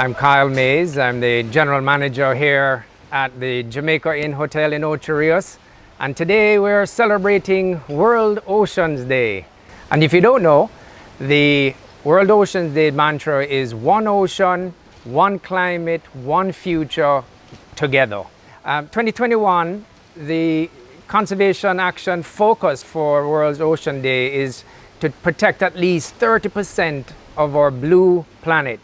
I'm Kyle Mays. I'm the general manager here at the Jamaica Inn Hotel in Ocho Rios. And today we're celebrating World Oceans Day. And if you don't know, the World Oceans Day mantra is one ocean, one climate, one future, together. 2021, the conservation action focus for World Ocean Day is to protect at least 30% of our blue planet.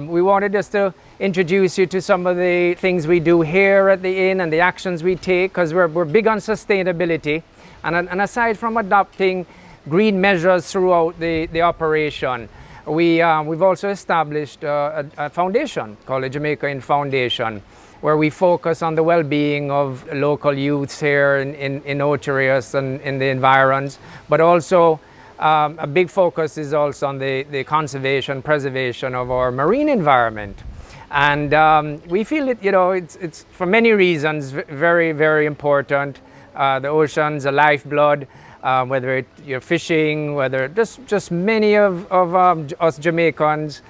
We wanted just to introduce you to some of the things we do here at the inn and the actions we take, because we're big on sustainability. And aside from adopting green measures throughout the operation, we've also established a foundation called the Jamaica Inn Foundation, where we focus on the well-being of local youths here in Ocho Rios and in the environs, but also a big focus is also on the conservation, preservation of our marine environment. And we feel it, it's for many reasons very, very important. The ocean's a lifeblood, whether you're fishing, whether just many of us Jamaicans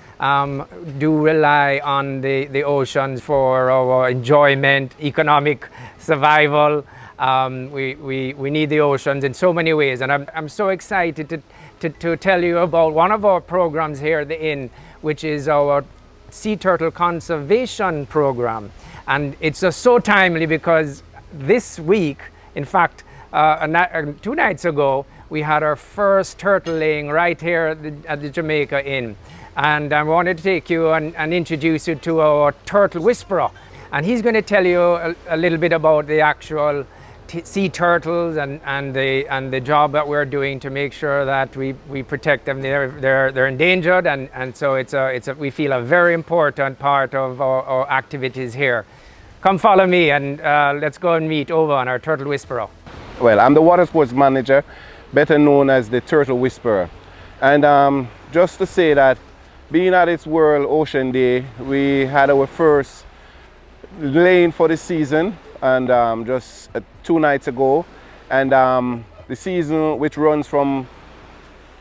do rely on the oceans for our enjoyment, economic survival. We need the oceans in so many ways, and I'm so excited to tell you about one of our programs here at the inn, which is our sea turtle conservation program. And it's just so timely because this week, in fact, 2 nights ago, we had our first turtle laying right here at the Jamaica Inn. And I wanted to take you and introduce you to our turtle whisperer. And he's going to tell you a little bit about the actual sea turtles and the job that we're doing to make sure that we protect them. They're endangered, and so we feel a very important part of our activities here. Come follow me and let's go and meet Over on our turtle whisperer. Well, I'm the water sports manager, better known as the turtle whisperer. And just to say that being at its World Ocean Day, we had our first laying for the season, and just 2 nights ago. And the season, which runs from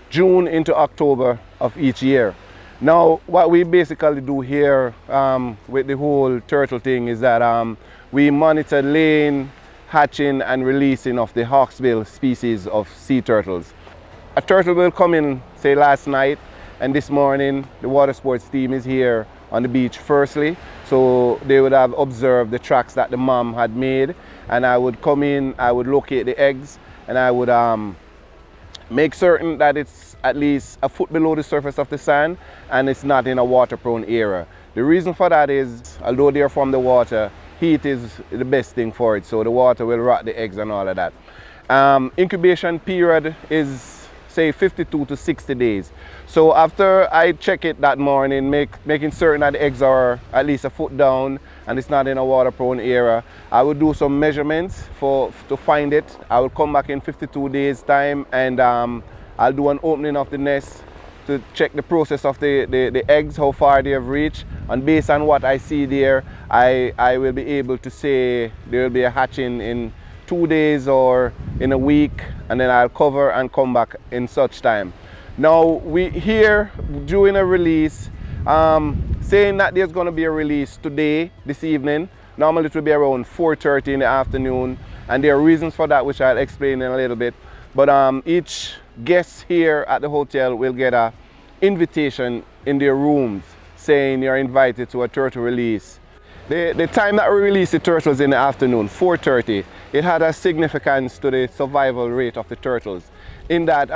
June into October of each year. Now, what we basically do here with the whole turtle thing is that we monitor laying, hatching and releasing of the hawksbill species of sea turtles. A turtle will come in, say, last night, and this morning the water sports team is here on the beach firstly, so they would have observed the tracks that the mom had made, and I would come in, I would locate the eggs, and I would make certain that it's at least a foot below the surface of the sand and it's not in a water-prone area. The reason for that is, although they're from the water, heat is the best thing for it, so the water will rot the eggs and all of that. Incubation period is, say, 52 to 60 days. So after I check it that morning, making certain that the eggs are at least a foot down and it's not in a water-prone area, I will do some measurements to find it. I will come back in 52 days time, and I'll do an opening of the nest to check the process of the eggs, how far they have reached, and based on what I see there, I will be able to say there will be a hatching in 2 days or in a week, and then I'll cover and come back in such time. Now, we here doing a release, saying that there's going to be a release today, this evening. Normally it will be around 4:30 in the afternoon, and there are reasons for that which I'll explain in a little bit. But each guest here at the hotel will get an invitation in their rooms saying you're invited to a turtle release. The time that we release the turtles in the afternoon, 4:30, it had a significance to the survival rate of the turtles, in that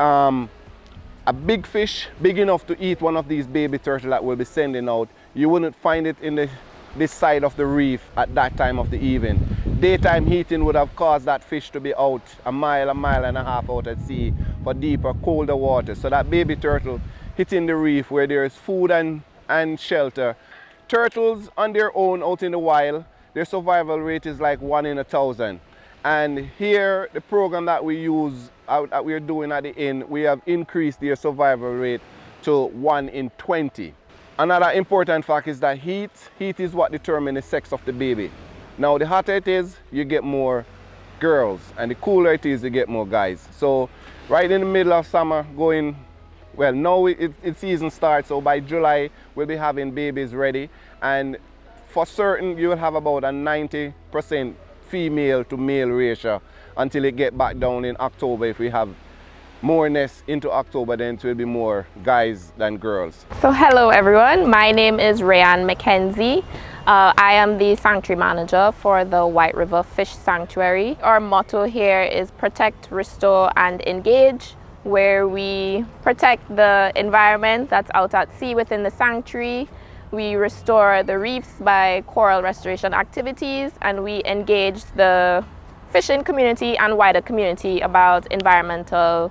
a big fish big enough to eat one of these baby turtles that we'll be sending out, you wouldn't find it in this side of the reef at that time of the evening. Daytime heating would have caused that fish to be out a mile and a half out at sea for deeper, colder water. So that baby turtle hitting the reef where there is food and shelter. Turtles on their own out in the wild, their survival rate is like 1 in 1,000. And here, the program that we use, that we're doing at the inn, we have increased their survival rate to 1 in 20. Another important fact is that heat is what determines the sex of the baby. Now, the hotter it is, you get more girls, and the cooler it is, you get more guys. So right in the middle of summer, going Well, now it's season starts, so by July we'll be having babies ready, and for certain you will have about a 90% female to male ratio until it get back down in October. If we have more nests into October, then it will be more guys than girls. So hello everyone, my name is Rayanne McKenzie. I am the sanctuary manager for the White River Fish Sanctuary. Our motto here is protect, restore and engage, where we protect the environment that's out at sea within the sanctuary. We restore the reefs by coral restoration activities, and we engage the fishing community and wider community about environmental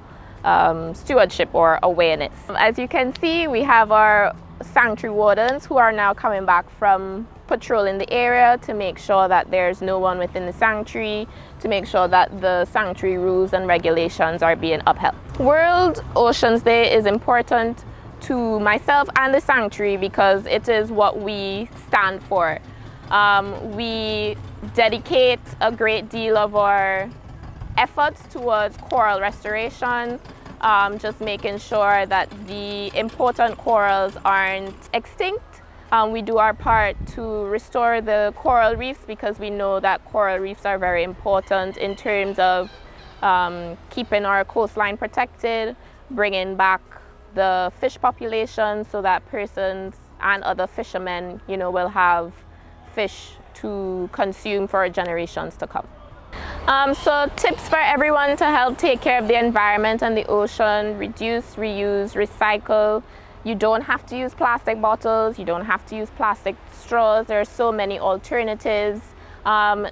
stewardship or awareness. As you can see, we have our sanctuary wardens who are now coming back from patrolling the area to make sure that there's no one within the sanctuary, to make sure that the sanctuary rules and regulations are being upheld. World Oceans Day is important to myself and the sanctuary because it is what we stand for. We dedicate a great deal of our efforts towards coral restoration, just making sure that the important corals aren't extinct. We do our part to restore the coral reefs because we know that coral reefs are very important in terms of keeping our coastline protected, bringing back the fish population so that persons and other fishermen, will have fish to consume for generations to come. So tips for everyone to help take care of the environment and the ocean: reduce, reuse, recycle. You don't have to use plastic bottles, you don't have to use plastic straws. There are so many alternatives.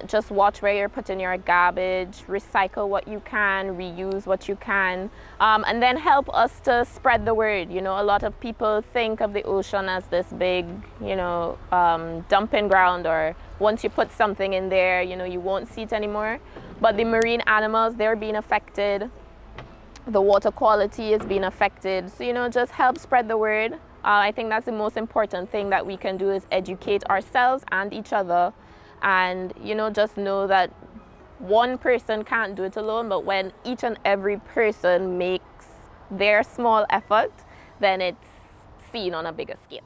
Just watch where you're putting your garbage, recycle what you can, reuse what you can, and then help us to spread the word. A lot of people think of the ocean as this big, dumping ground, or once you put something in there, you won't see it anymore. But the marine animals, they're being affected. The water quality is being affected. So, just help spread the word. I think that's the most important thing that we can do, is educate ourselves and each other. And, just know that one person can't do it alone, but when each and every person makes their small effort, then it's seen on a bigger scale.